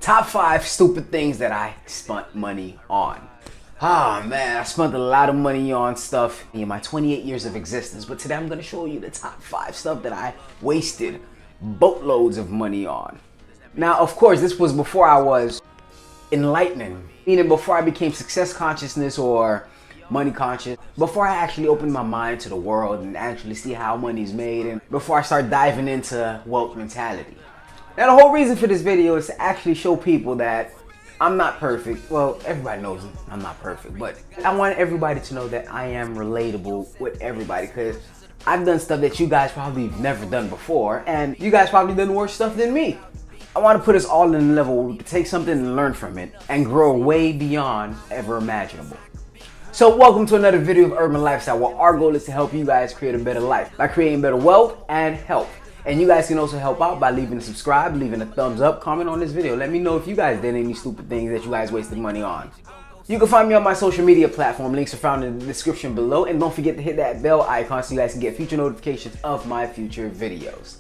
Top 5 stupid things that I spent money on. Ah man, I spent a lot of money on stuff in my 28 years of existence, but today I'm gonna show you the top 5 stuff that I wasted boatloads of money on. Now, of course, this was before I was enlightening, meaning before I became success consciousness or money conscious, before I actually opened my mind to the world and actually see how money's made, and before I start diving into wealth mentality. Now, the whole reason for this video is to actually show people that I'm not perfect. Well, everybody knows I'm not perfect, but I want everybody to know that I am relatable with everybody, because I've done stuff that you guys probably have never done before, and you guys probably done worse stuff than me. I want to put us all in a level where we can take something and learn from it and grow way beyond ever imaginable. So welcome to another video of Urban Lifestyle, where our goal is to help you guys create a better life by creating better wealth and health. And you guys can also help out by leaving a subscribe, leaving a thumbs up, comment on this video. Let me know if you guys did any stupid things that you guys wasted money on. You can find me on my social media platform. Links are found in the description below. And don't forget to hit that bell icon so you guys can get future notifications of my future videos.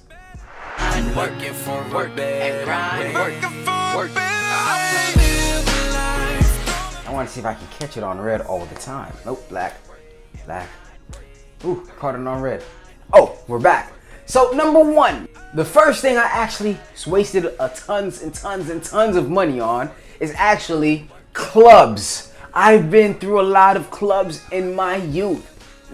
I'm working for work and grind. I want to see if I can catch it on red all the time. Nope, black. Ooh, caught it on red. Oh, we're back. So number 1, the first thing I actually wasted tons of money on is actually clubs. I've been through a lot of clubs in my youth.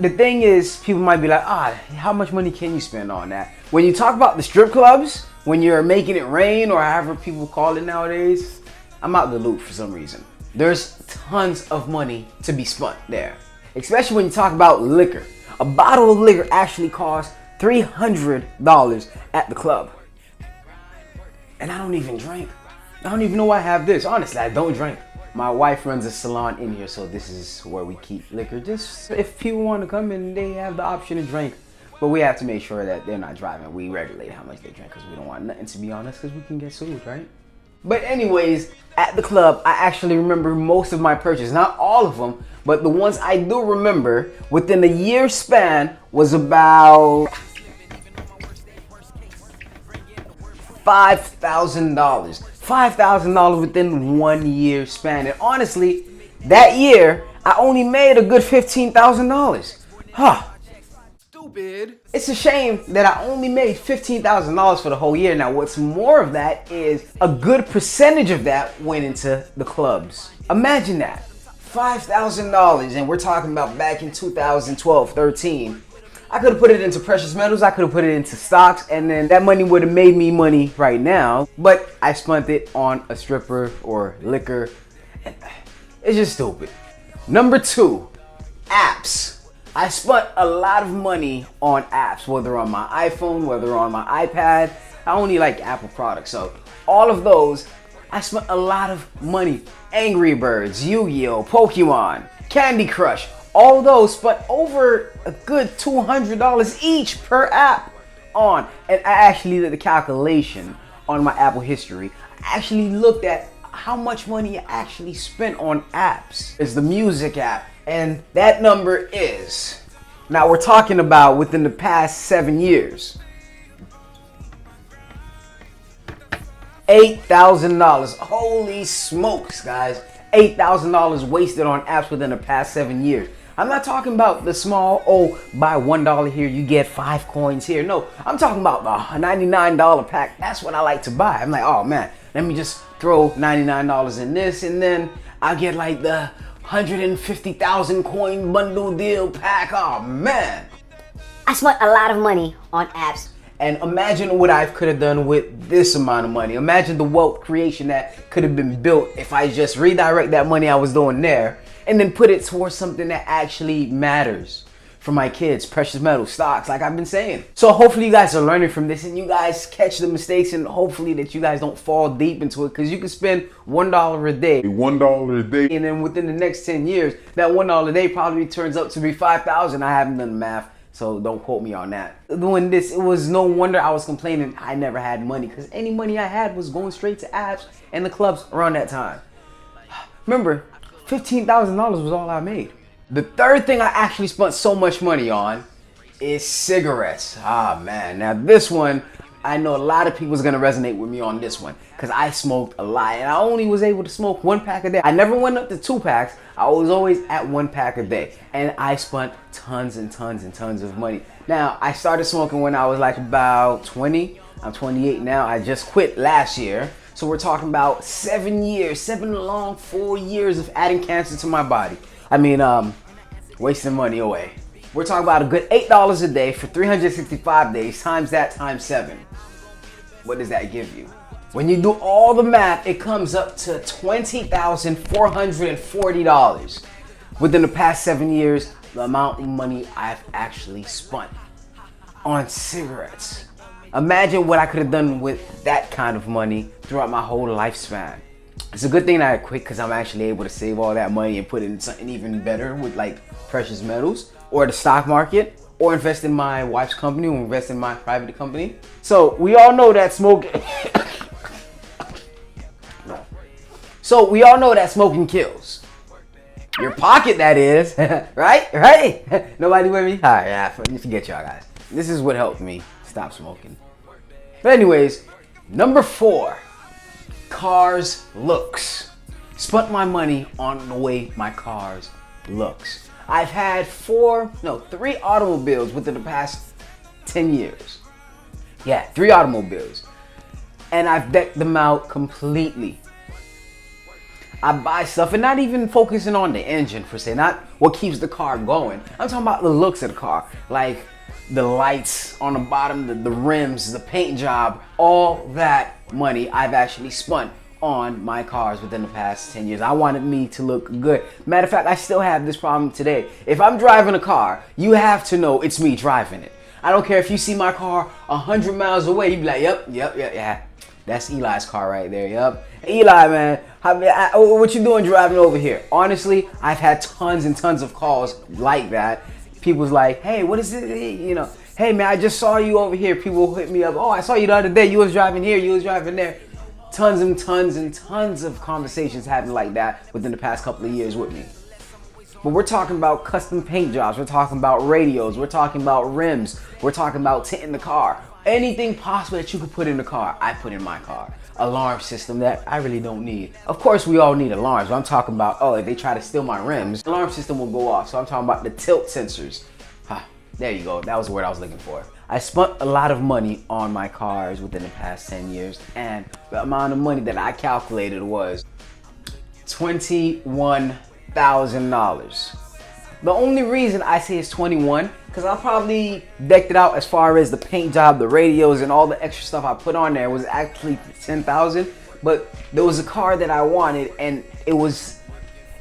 The thing is, people might be like, how much money can you spend on that? When you talk about the strip clubs, when you're making it rain or however people call it nowadays, I'm out the loop for some reason. There's tons of money to be spent there. Especially when you talk about liquor. A bottle of liquor actually costs $300 at the club. And I don't even drink. I don't even know why I have this. Honestly, I don't drink. My wife runs a salon in here, so this is where we keep liquor. Just if people want to come in, they have the option to drink. But we have to make sure that they're not driving. We regulate how much they drink because we don't want nothing, to be honest, because we can get sued, right? But anyways, at the club, I actually remember most of my purchases. Not all of them, but the ones I do remember within a year span was about $5,000. $5,000 within 1 year span. And honestly, that year, I only made a good $15,000. Stupid. It's a shame that I only made $15,000 for the whole year. Now, what's more of that is a good percentage of that went into the clubs. Imagine that. $5,000, and we're talking about back in 2012, 13. I could have put it into precious metals, I could have put it into stocks, and then that money would have made me money right now. But I spent it on a stripper or liquor. It's just stupid. Number 2, apps. I spent a lot of money on apps, whether on my iPhone, whether on my iPad. I only like Apple products, so all of those, I spent a lot of money. Angry Birds, Yu-Gi-Oh, Pokemon, Candy Crush, all those spent over a good $200 each per app on. And I actually did the calculation on my Apple history. I actually looked at how much money I actually spent on apps. It's the music app, and that number is, now we're talking about within the past 7 years, $8,000. Holy smokes, guys. $8,000 wasted on apps within the past 7 years. I'm not talking about the small, buy $1 here, you get 5 coins here. No, I'm talking about the $99 pack. That's what I like to buy. I'm like, oh man, let me just throw $99 in this, and then I'll get like the 150,000 coin bundle deal pack. Oh man. I spent a lot of money on apps. And imagine what I could have done with this amount of money. Imagine the wealth creation that could have been built if I just redirect that money I was doing there and then put it towards something that actually matters for my kids. Precious metals, stocks, like I've been saying. So hopefully you guys are learning from this and you guys catch the mistakes, and hopefully that you guys don't fall deep into it, because you can spend $1 a day. $1 a day. And then within the next 10 years, that $1 a day probably turns up to be $5,000. I haven't done the math, so don't quote me on that. Doing this, it was no wonder I was complaining I never had money, because any money I had was going straight to apps and the clubs around that time. Remember, $15,000 was all I made. The third thing I actually spent so much money on is cigarettes. Ah man, now this one, I know a lot of people's gonna resonate with me on this one because I smoked a lot and I only was able to smoke 1 pack a day. I never went up to 2 packs. I was always at 1 pack a day and I spent tons and tons and tons of money. Now, I started smoking when I was like about 20. I'm 28 now. I just quit last year. So we're talking about 7 years, 7 long full years of adding cancer to my body. I mean, wasting money away. We're talking about a good $8 a day for 365 days, times that times 7. What does that give you? When you do all the math, it comes up to $20,440. Within the past 7 years, the amount of money I've actually spent on cigarettes. Imagine what I could have done with that kind of money throughout my whole lifespan. It's a good thing that I quit because I'm actually able to save all that money and put it in something even better with like precious metals or the stock market or invest in my wife's company or invest in my private company. So we all know that smoking So we all know that smoking kills. Your pocket, that is. Right? Right? Nobody with me? Alright, yeah, forget y'all guys. This is what helped me stop smoking. But anyways, number 4, cars looks. Spent my money on the way my cars looks. I've had 3 automobiles within the past 10 years. Yeah, 3 automobiles. And I've decked them out completely. I buy stuff and not even focusing on the engine per se, not what keeps the car going. I'm talking about the looks of the car, like the lights on the bottom, the rims, the paint job, all that money I've actually spent on my cars within the past 10 years. I wanted me to look good. Matter of fact, I still have this problem today. If I'm driving a car, you have to know it's me driving it. I don't care if you see my car 100 miles away, you be like, yep, yeah. That's Eli's car right there, yep. Eli, man, what you doing driving over here? Honestly, I've had tons and tons of calls like that. People's like, hey, what is it? You know, hey, man, I just saw you over here. People hit me up. Oh, I saw you the other day. You was driving here. You was driving there. Tons and tons and tons of conversations happened like that within the past couple of years with me. But we're talking about custom paint jobs. We're talking about radios. We're talking about rims. We're talking about tinting the car. Anything possible that you could put in the car, I put in my car. Alarm system that I really don't need. Of course, we all need alarms, but I'm talking about, if they try to steal my rims, the alarm system will go off. So I'm talking about the tilt sensors. There you go. That was the word I was looking for. I spent a lot of money on my cars within the past 10 years, and the amount of money that I calculated was $21,000. The only reason I say it's 21, because I probably decked it out as far as the paint job, the radios, and all the extra stuff I put on there was actually 10,000. But there was a car that I wanted, and it was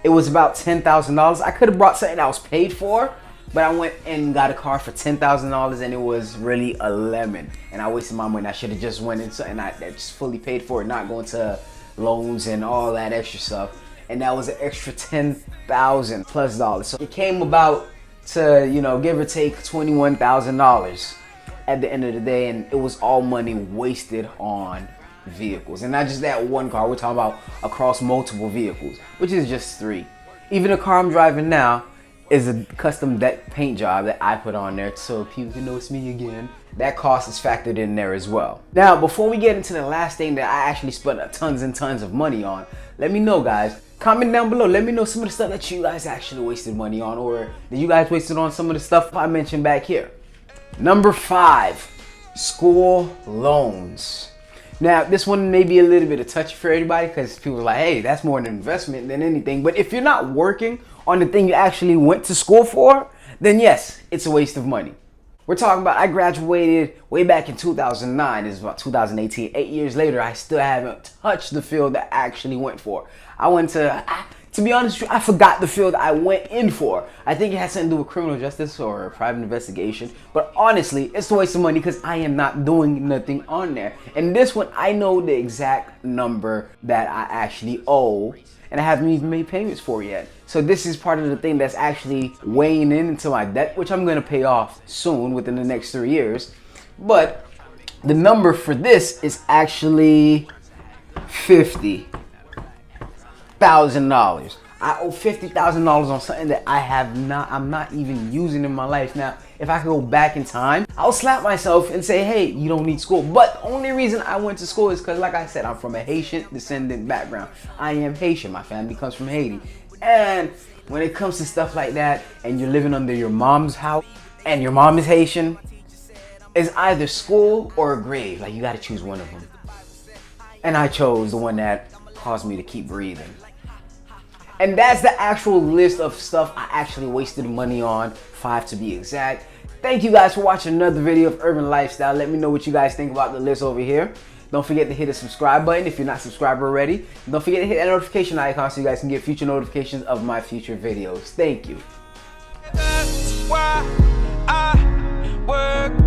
about $10,000. I could have brought something that was paid for, but I went and got a car for $10,000, and it was really a lemon. And I wasted my money. I should have just went in something that just fully paid for it, not going to loans and all that extra stuff. And that was an extra $10,000 plus dollars. So it came about to, give or take $21,000 at the end of the day, and it was all money wasted on vehicles. And not just that one car, we're talking about across multiple vehicles, which is just 3. Even the car I'm driving now is a custom deck paint job that I put on there so people can know it's me again. That cost is factored in there as well. Now, before we get into the last thing that I actually spent tons and tons of money on, let me know, guys. Comment down below. Let me know some of the stuff that you guys actually wasted money on, or that you guys wasted on some of the stuff I mentioned back here. Number 5, school loans. Now, this one may be a little bit of touchy for everybody because people are like, hey, that's more an investment than anything. But if you're not working on the thing you actually went to school for, then yes, it's a waste of money. We're talking about, I graduated way back in 2009. It's about 2018. 8 years later, I still haven't touched the field that I actually went for. To be honest with you, I forgot the field I went in for. I think it has something to do with criminal justice or private investigation. But honestly, it's a waste of money because I am not doing nothing on there. And this one, I know the exact number that I actually owe, and I haven't even made payments for yet. So this is part of the thing that's actually weighing into my debt, which I'm going to pay off soon within the next 3 years. But the number for this is actually $50,000. I owe $50,000 on something that I'm not even using in my life. Now, if I could go back in time, I'll slap myself and say, hey, you don't need school. But the only reason I went to school is because, like I said, I'm from a Haitian descendant background. I am Haitian. My family comes from Haiti. And when it comes to stuff like that, and you're living under your mom's house, and your mom is Haitian, it's either school or a grave. Like, you gotta choose one of them. And I chose the one that caused me to keep breathing. And that's the actual list of stuff I actually wasted money on, 5 to be exact. Thank you guys for watching another video of Urban Lifestyle. Let me know what you guys think about the list over here. Don't forget to hit the subscribe button if you're not subscribed already. Don't forget to hit that notification icon so you guys can get future notifications of my future videos. Thank you. That's why I work